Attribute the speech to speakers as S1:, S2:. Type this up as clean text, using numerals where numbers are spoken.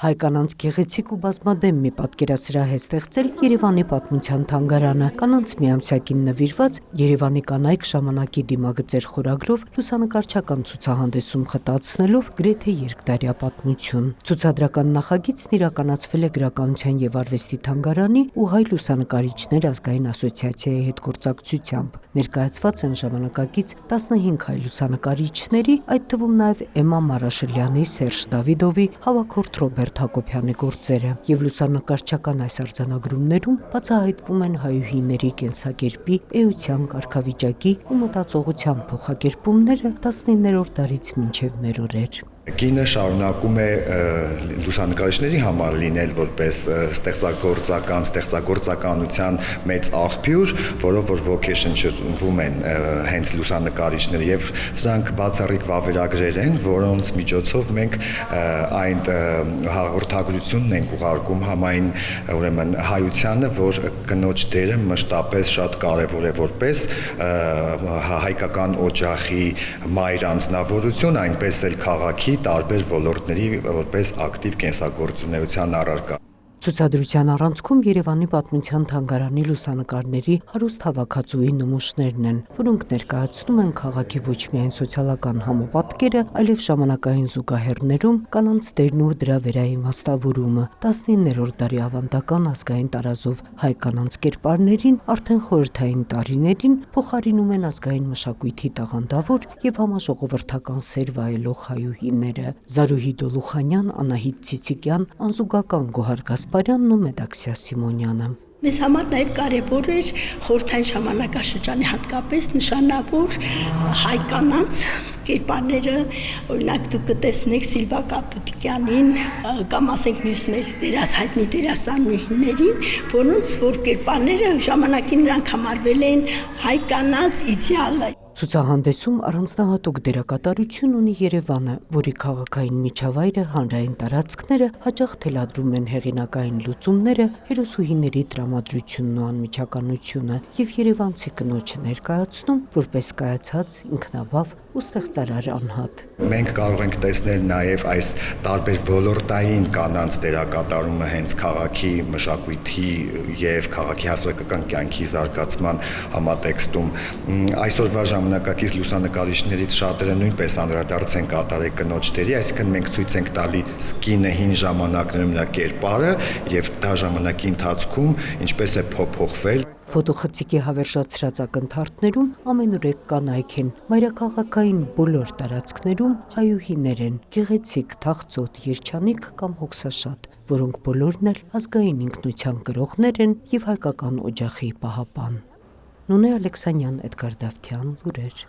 S1: Հայ կանանց գեղեցիկ ու բազմադեմ մի պատկերասրահ է ստեղծել Երևանի պատմության թանգարանը։ Կանանց միամսյակին նվիրված Երևանի կանայք ժամանակի դիմագծեր խորագրով լուսանկարչական ցուցահանդեսում խտացնելով գրեթե երկդարյա պատմություն։ Ցուցադրական նախագիծն իրականացվել է Գրականության եւ արվեստի թանգարանի ու Հայ լուսանկարիչներ ազգային ասոցիացիայի հետ գործակցությամբ։ Ներկայացված են ժամանակակից 15 հայ լուսանկարիչների, այդ թվում նաեւ Էմմա Մարաշելյանի, Սերժ Դավիդովի, հավաքորդ Ռոբերտ Հակոբյանի գործերը եւ լուսանկարչական այս արձանագրումներում բացահայտվում են հայուհիների կենսակերպի, էության, կարգավիճակի ու մտածողության փոխակերպումները 19-րդ դարից մինչեւ մեր օրեր։
S2: Կինը շարունակում է լուսանկարիչների համար լինել որպես ստեղծագործականության մեծ աղբյուր, որով որ ոգեշնչվում են հենց լուսանկարիչները եւ սրանք բացառիկ վավերագրեր են, որոնց միջոցով մենք այն հաղորդագրությունն ենք ուղարկում համայն ուրեմն հայությանը, որ կնոջ դերը մշտապես շատ կարեւոր է որպես հայկական օջախի մայր անձնավորություն, այնպես էլ քաղաքի տարբեր ոլորտների որպես ակտիվ կենսագործունեության առարկա։
S1: Ցուցադրության առանցքում Երևանի պատմության թանգարանի լուսանկարների հարուստ հավաքածուի նմուշներն են, որոնք ներկայացնում են քաղաքի ոչ միայն սոցիալական համապատկերը, այլև ժամանակային զուգահեռներում կանանց դերն ու դրա վերաիմաստավորումը։ 19-րդ դարի ավանդական ազգային տարազով հայ կանանց կերպարներին արդեն խորհրդային տարիներին փոխարինում են ազգային մշակույթի տաղանդավոր եւ համաժողովրդական սեր վայելող հայուհիները՝ Զարուհի Դոլուխանյան, Անահիտ Ցիցիկյան, անզուգական Գոհար Գասպարյանն ու Մեդաքսիա Սիմոնյանը։
S3: Մեզ համար նաև կարևոր էր խորհրդային ժամանակաշրջանի հատկապես նշանավոր հայ կանանց կերպարները, օրինակ դուք կտեսնեք Սիլվա Կապուտիկյանին կամ ասենք մյուս հայտնի դերասանուհիներին, որոնց որ կերպարները ժամանակին նրանք համարվել են հայ կանանց իդեալը։
S1: Ցուցահանդեսում առանձնահատուկ դերակատարություն ունի Երևանը, որի քաղաքային միջավայրը, հանրային տարածքները հաճախ թելադրում են հեղինակային լուծումները, հերոսուհիների տրամադրությունն ու անմիջականությունը եւ երևանցի կնոջը ներկայացնում որպես կայացած, ինքնաբավ ու ստեղծարար անհատ։
S2: Մենք կարող ենք տեսնել նաեւ այս տարբեր ոլորտային կանանց դերակատարումը հենց քաղաքի մշակույթի եւ քաղաքի հասարակական կյանքի զարգացման համատեքստում։ Այսօրվա ժամանակակից լուսանկարիչներից շատերը նույնպես անդրադարձ են կատարել կնոջ դերի, այսինքն մենք ցույց ենք տալի սկինը հին ժամանակներում նրա կերպարը եւ դա ժամանակի ընթացքում ինչպես է փոփոխվել։
S1: Ֆոտոխցիկի հավերժացրած ակնթարթներում ամենուրեք կանայք են, մայրաքաղաքային բոլոր տարածքներում հայուհիներ են, գեղեցիկ, թախծոտ, երջանիկ կամ հոգսաշատ, որոնք բոլորն էլ ազգային ինքնության կրողներ են եւ հայկական օջախի պահապան։ Նունե Ալեքսանյան, Էդգար Դավթյան, լուրեր։